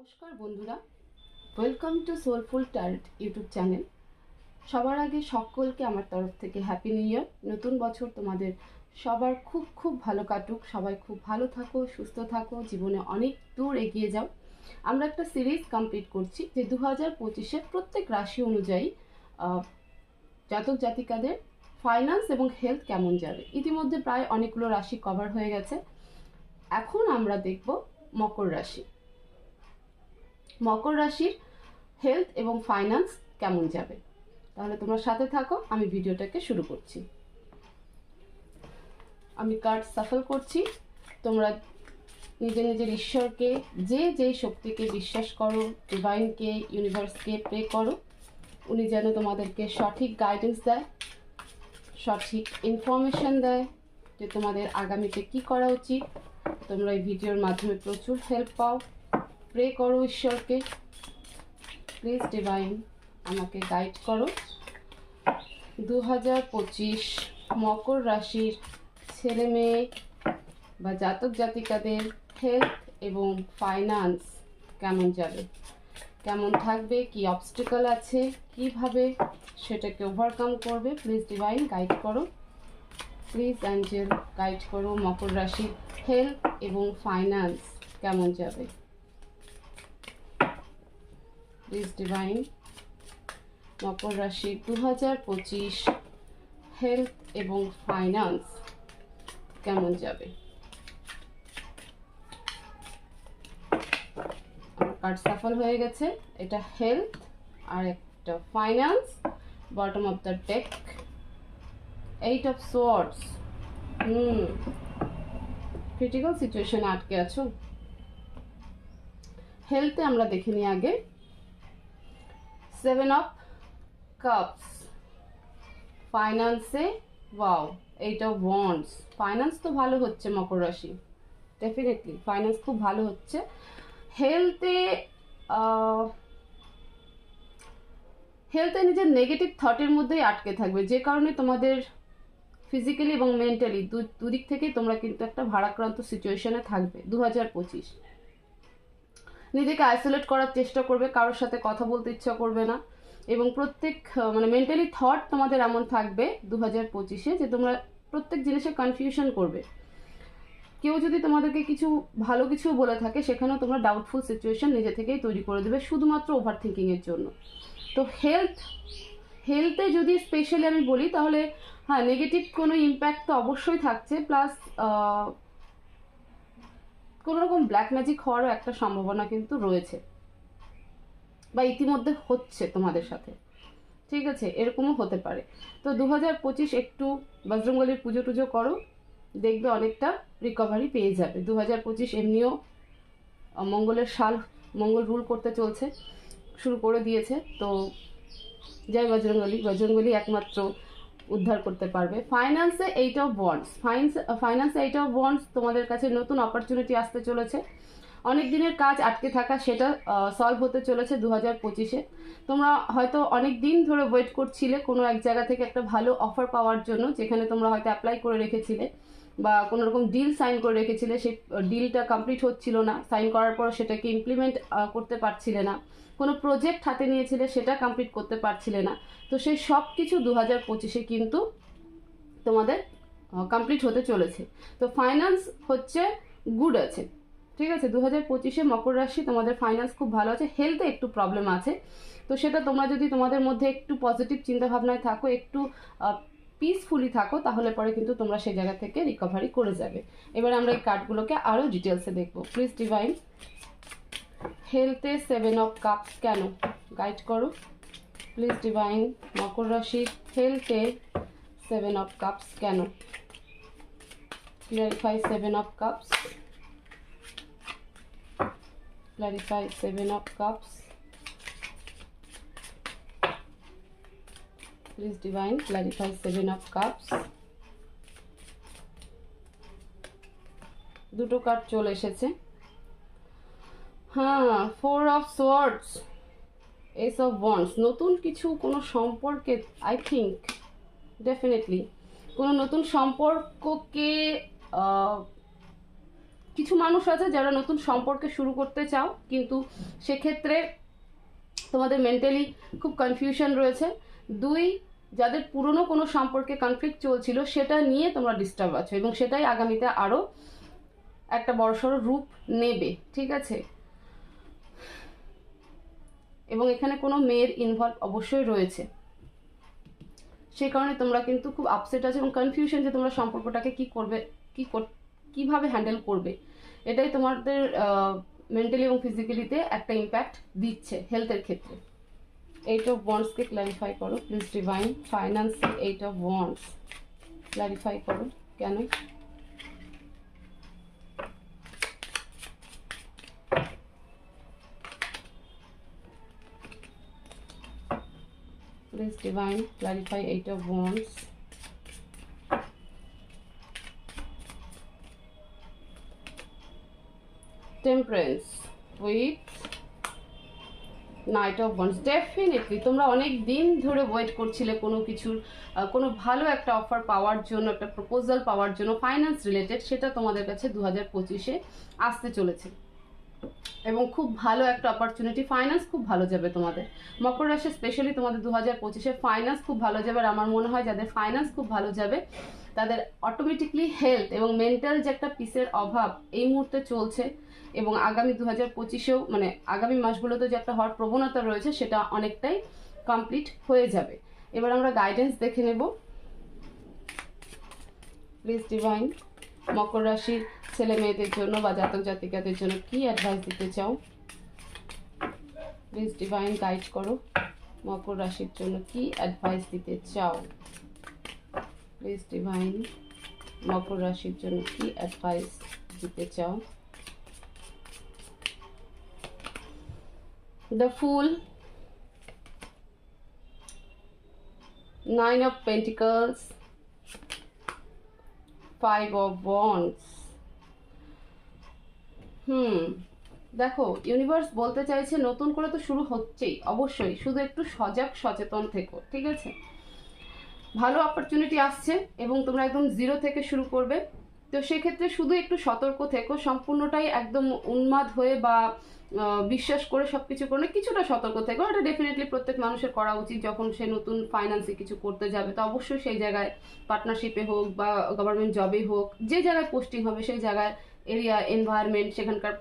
নমস্কার বন্ধুরা, welcome to soulful tarot YouTube channel. সবার আগে সকলকে আমার তরফ থেকে হ্যাপি নিউ ইয়ার। নতুন বছর তোমাদের সবার খুব খুব ভালো কাটুক, সবাই খুব ভালো থাকো, সুস্থ থাকো, জীবনে অনেক দূর এগিয়ে যাও। আমরা একটা সিরিজ কমপ্লিট করছি যে 2025-এর প্রত্যেক রাশি অনুযায়ী জাতক জাতিকাদের ফাইন্যান্স এবং হেলথ কেমন যাবে। ইতিমধ্যে প্রায় অনেকগুলো রাশি কভার হয়ে গেছে। এখন আমরা দেখব মকর রাশি। মকর রাশির হেলথ এবং ফাইন্যান্স কেমন যাবে। তাহলে তোমরা সাথে থাকো, আমি ভিডিওটাকে শুরু করছি। আমি কার্ড সাফল করছি। তোমরা নিজের নিজের ঈশ্বরকে, যে যেই শক্তিকে বিশ্বাস করো, ডিভাইনকে, ইউনিভার্সকে প্রে করো, উনি যেন তোমাদেরকে সঠিক গাইডেন্স দেয়, সঠিক ইনফরমেশন দেয় যে তোমাদের আগামীতে কি করা উচিত। তোমরা এই ভিডিওর মাধ্যমে প্রচুর হেল্প পাও। প্রে করো ঈশ্বরকে, প্লিজ ডিভাইন আমাকে গাইড করো। 2025 মকর রাশির ছেলে মেয়ে বা জাতক জাতিকাদের হেলথ এবং ফাইন্যান্স কেমন যাবে, কেমন থাকবে, কি অবস্টেকল আছে, কিভাবে সেটাকে ওভারকাম করবে। প্লিজ ডিভাইন গাইড করো, প্লিজ অ্যাঞ্জেল গাইড করো। মকর রাশির হেলথ এবং ফাইন্যান্স কেমন যাবে। প্লিজ ডিভাইন মকর রাশি 2025 হেলথ এবং ফাইন্যান্স কেমন যাবে। আমার কার্ড সাফল হয়ে গেছে। এটা হেলথ আর একটা finance. Bottom of the deck 8 of swords. Critical সিচুয়েশনে আটকে আছো। হেলথে আমরা দেখে নিই আগে। 7 অফ কাপস। ফাইন্যান্সে ওয়াও 8 অফ ওয়ান্ডস। ফাইন্যান্স তো ভালো হচ্ছে মকর রাশি, ডেফিনেটলি ফাইন্যান্স খুব ভালো হচ্ছে। হেলথে নিজের নেগেটিভ থটের মধ্যেই আটকে থাকবে, যে কারণে তোমাদের ফিজিক্যালি এবং মেন্টালি দুদিক থেকেই তোমরা কিন্তু একটা ভারাক্রান্ত সিচুয়েশনে থাকবে। 2025 নিজেকে আইসোলেট করার চেষ্টা করবে, কারোর সাথে কথা বলতে ইচ্ছা করবে না, এবং প্রত্যেক মেন্টালি থট তোমাদের এমন থাকবে 2025-এ যে তোমরা প্রত্যেক জিনিসে কনফিউশন করবে। কেউ যদি তোমাদেরকে কিছু ভালো কিছু বলে থাকে, সেখানেও তোমরা ডাউটফুল সিচুয়েশন নিজে থেকেই তৈরি করে দেবে, শুধুমাত্র ওভার থিঙ্কিংয়ের জন্য। তো হেলথে যদি স্পেশালি আমি বলি, তাহলে হ্যাঁ, নেগেটিভ কোনো ইম্প্যাক্ট তো অবশ্যই থাকছে, প্লাস কোনো রকম ব্ল্যাক ম্যাজিক হওয়ারও একটা সম্ভাবনা কিন্তু রয়েছে, বা ইতিমধ্যে হচ্ছে তোমাদের সাথে। ঠিক আছে, এরকমও হতে পারে। তো 2025 একটু বজরংবলীর পুজো টুজো করো, দেখবে অনেকটা রিকভারি পেয়ে যাবে। 2025 এমনিও মঙ্গলের সাল, মঙ্গল রুল করতে চলছে, শুরু করে দিয়েছে। তো জয় বজরংবলী একমাত্র উদ্ধার করতে পারবে। ফাইন্যান্সে 8 অফ ওয়ান্ডস। ফাইন্যান্সে 8 অফ ওয়ান্ডস, তোমাদের কাছে নতুন অপরচুনিটি আসতে চলেছে। অনেক দিনের কাজ আটকে থাকা, সেটা সলভ হতে চলেছে 2025-এ। তোমরা হয়তো অনেক দিন ধরে ওয়েট করছিলে কোনো এক জায়গা থেকে একটা ভালো অফার পাওয়ার জন্য, যেখানে তোমরা হয়তো অ্যাপ্লাই করে রেখেছিলে বা কোনো রকম ডিল সাইন করে রেখেছিলে। সেই ডিলটা কমপ্লিট হচ্ছিল না, সাইন করার পর সেটাকে ইমপ্লিমেন্ট করতে পারছিলে না। কোনো প্রজেক্ট হাতে নিয়েছিলে, সেটা কমপ্লিট করতে পারছিলে না। তো সেই সব কিছু 2025-এ কিন্তু তোমাদের কমপ্লিট হতে চলেছে। তো ফাইন্যান্স হচ্ছে গুড আছে, ঠিক আছে। 2025-এ মকর রাশি তোমাদের ফাইন্যান্স খুব ভালো আছে। হেলথে একটু প্রবলেম আছে, তো সেটা তোমরা যদি তোমাদের মধ্যে একটু পজিটিভ চিন্তাভাবনায় থাকো, একটু পিসফুলি থাকো, তাহলে পরে কিন্তু তোমরা সেই জায়গা থেকে রিকভারি করে যাবে। এবার আমরা এই কার্ডগুলোকে আরও ডিটেলসে দেখবো। প্লিজ ডিভাইন হেলথে 7 অফ কাপস কেন, গাইড করো। প্লিজ ডিভাইন মকর রাশির হেলথে 7 অফ কাপস কেন। Clarify 7 of cups. Clarify 7 of cups. Please divine clarify 7 of cups. দুটো কার্ড চলে এসেছে। হ্যাঁ, 4 of swords, ace of wands। নতুন কিছু কোনো সম্পর্কে, আই থিঙ্ক ডেফিনেটলি কোনো নতুন সম্পর্ককে কিছু মানুষ আছে যারা নতুন সম্পর্কে শুরু করতে চাও, কিন্তু সেক্ষেত্রে তোমাদের মেন্টালি খুব কনফিউশন রয়েছে। 2, যাদের পুরনো কোনো সম্পর্কে কনফ্লিক্ট চলছিল সেটা নিয়ে তোমরা ডিস্টার্ব আছো এবং সেটাই আগামীতে আরও একটা বড়সড় রূপ নেবে, ঠিক আছে। এবং এখানে কোনো মেয়ের ইনভলভ অবশ্যই রয়েছে, সেই কারণে তোমরা কিন্তু খুব আপসেট আছে এবং কনফিউশন যে তোমরা সম্পর্কটাকে কিভাবে হ্যান্ডেল করবে। এটাই তোমাদের মেন্টালি এবং ফিজিক্যালিতে একটা ইম্প্যাক্ট দিচ্ছে হেলথের ক্ষেত্রে। 8 অফ ওয়ান্ডসকে ক্ল্যারিফাই করো please divine. Finance 8 of wands clarify করো কেন। Please divine clarify 8 of wands. Temperance with Knight of Wands. Definitely তোমরা অনেক দিন ধরে ওয়েট করছিলে কোনো কিছুর কোনো ভালো একটা অফার পাওয়ার জন্য, একটা প্রপোজাল পাওয়ার জন্য ফাইন্যান্স রিলেটেড, সেটা তোমাদের কাছে 2025-এ আসতে চলেছে এবং খুব ভালো একটা অপরচুনিটি। ফাইন্যান্স খুব ভালো যাবে তোমাদের মকর রাশি, স্পেশালি তোমাদের 2025-এ ফাইন্যান্স খুব ভালো যাবে। আর আমার মনে হয় যাদের ফাইন্যান্স খুব ভালো যাবে তাদের অটোমেটিকলি হেলথ এবং মেন্টাল যে একটা পিসের অভাব এই মুহূর্তে চলছে এবং আগামী 2025-এও মানে আগামী মাসগুলোতে যে একটা হওয়ার প্রবণতা রয়েছে সেটা অনেকটাই কমপ্লিট হয়ে যাবে। এবার আমরা গাইডেন্স দেখে নেব। প্লিজ ডিভাইন মকর রাশির ছেলে মেয়েদের জন্য বা জাতক জাতিকাদের জন্য কি অ্যাডভাইস দিতে চাও। প্লিজ ডিভাইন গাইড করো মকর রাশির জন্য কি অ্যাডভাইস দিতে চাও। প্লিজ ডিভাইন মকর রাশির জন্য কি অ্যাডভাইস দিতে চাও। The full, 9 of Pentacles, 5 of Wands. দেখো ইউনিভার্স বলতে চাইছে নতুন করে তো শুরু হচ্ছেই, অবশ্যই শুধু একটু সজাগ সচেতন থেকো, ঠিক আছে। ভালো অপরচুনিটি আসছে এবং তোমরা একদম জিরো থেকে শুরু করবে, তো সেক্ষেত্রে শুধু একটু সতর্ক থেকো। সম্পূর্ণটাই একদম উন্মাদ হয়ে বা বিশ্বাস করে সব কিছু করে কিছুটা সতর্ক থেকো। এটা ডেফিনেটলি প্রত্যেক মানুষের করা উচিত। যখন সে নতুন ফাইন্যান্সে কিছু করতে যাবে তো অবশ্যই সেই জায়গায় পার্টনারশিপে হোক বা গভর্নমেন্ট জবে হোক, যে জায়গায় পোস্টিং হবে সেই জায়গায় এরিয়া এনভায়রনমেন্ট সেখানকার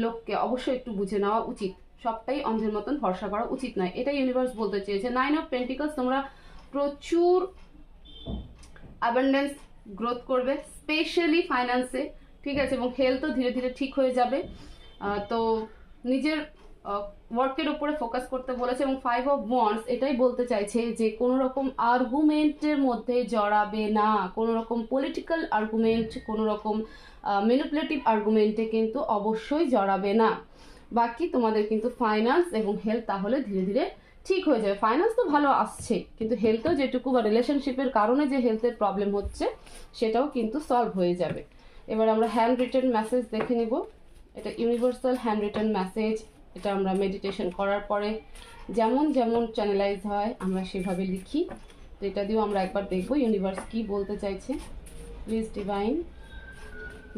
লোককে অবশ্যই একটু বুঝে নেওয়া উচিত। সবটাই অন্ধের মতন ভরসা করা উচিত নয়, এটাই ইউনিভার্স বলতে চেয়েছে। 9 of Pentacles, তোমরা প্রচুর অ্যাবান্ডেন্স গ্রোথ করবে স্পেশালি ফাইন্যান্সে, ঠিক আছে, এবং হেলথও ধীরে ধীরে ঠিক হয়ে যাবে। তো নিজের ওয়ার্কের উপরে ফোকাস করতে বলেছে এবং 5 of Wands এটাই বলতে চাইছে যে কোনো রকম আর্গুমেন্টের মধ্যে জড়াবে না, কোনো রকম পলিটিক্যাল আর্গুমেন্ট, কোনো রকম ম্যানিপুলেটিভ আর্গুমেন্টে কিন্তু অবশ্যই জড়াবে না। বাকি তোমাদের কিন্তু ফাইন্যান্স এবং হেলথ তাহলে ধীরে ধীরে ঠিক হয়ে যাবে। ফাইন্যান্স তো ভালো আসছে, কিন্তু হেলথও যেটুকু বা রিলেশনশিপের কারণে যে হেলথের প্রবলেম হচ্ছে সেটাও কিন্তু সলভ হয়ে যাবে। এবার আমরা হ্যান্ড রিটেন মেসেজ দেখে নেব। এটা ইউনিভার্সাল হ্যান্ড রিটেন মেসেজ, এটা আমরা মেডিটেশন করার পরে যেমন যেমন চ্যানেলাইজ হয় আমরা সেভাবে লিখি। তো এটা দিয়েও আমরা একবার দেখব ইউনিভার্স কি বলতে চাইছে। প্লিজ ডিভাইন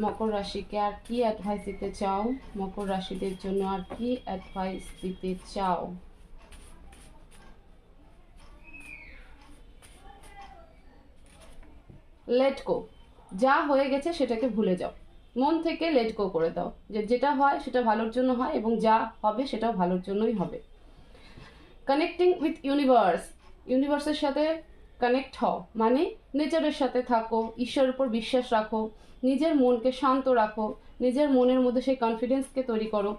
মকর রাশিকে আর কি অ্যাডভাইস দিতে চাও, মকর রাশিদের জন্য আর কি অ্যাডভাইস দিতে চাও। লেট গো, যা হয়ে গেছে সেটাকে ভুলে যাও, মন থেকে লেট গো করে দাও। যেটা হয় সেটা ভালোর জন্য হয় এবং যা হবে সেটাও ভালোর জন্যই হবে। কানেক্টিং উইথ ইউনিভার্স, ইউনিভার্সের সাথে কানেক্ট হও মানে নেচারের সাথে থাকো, ঈশ্বরের উপর বিশ্বাস রাখো, নিজের মনকে শান্ত রাখো, নিজের মনের মধ্যে সেই কনফিডেন্সকে তৈরি করো।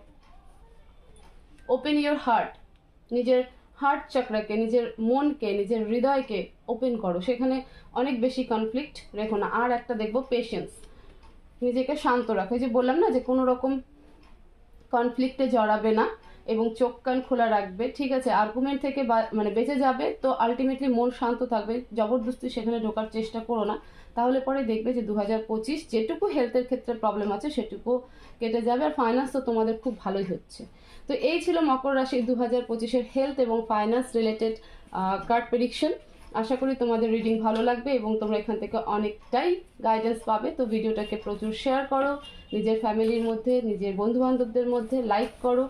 ওপেন ইয়োর হার্ট, নিজের হার্ট চক্রাকে, নিজের মনকে, নিজের হৃদয়কে ওপেন করো, সেখানে অনেক বেশি কনফ্লিক্ট রেখো না। আর একটা দেখবো পেশেন্স, নিজেকে শান্ত রাখো। এই যে বললাম না যে কোনো রকম কনফ্লিক্টে জড়াবে না এবং চোখ কান খোলা রাখবে, ঠিক আছে। আর্গুমেন্ট থেকে মানে বেঁচে যাবে, তো আলটিমেটলি মন শান্ত থাকবে। জবরদস্তি সেখানে ঢোকার চেষ্টা করো না, তাহলে পরে দেখবে যে 2025 যেটুকু হেলথের ক্ষেত্রে প্রবলেম আছে সেটুকু কেটে যাবে। আর ফাইন্যান্স তো তোমাদের খুব ভালোই হচ্ছে। তো এই ছিল মকর রাশির 2025-এর হেলথ এবং ফাইন্যান্স রিলেটেড কার্ড প্রেডিকশন। আশা করি তোমাদের রিডিং ভালো লাগবে এবং তোমরা এখান থেকে অনেকটাই গাইডেন্স পাবে। তো ভিডিওটাকে প্রচুর শেয়ার করো, নিজের ফ্যামিলির মধ্যে, নিজের বন্ধুবান্ধবদের মধ্যে লাইক করো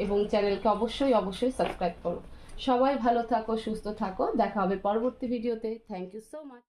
এবং চ্যানেলকে অবশ্যই সাবস্ক্রাইব করো। সবাই ভালো থাকো, সুস্থ থাকো, দেখা হবে পরবর্তী ভিডিওতে। Thank you so much.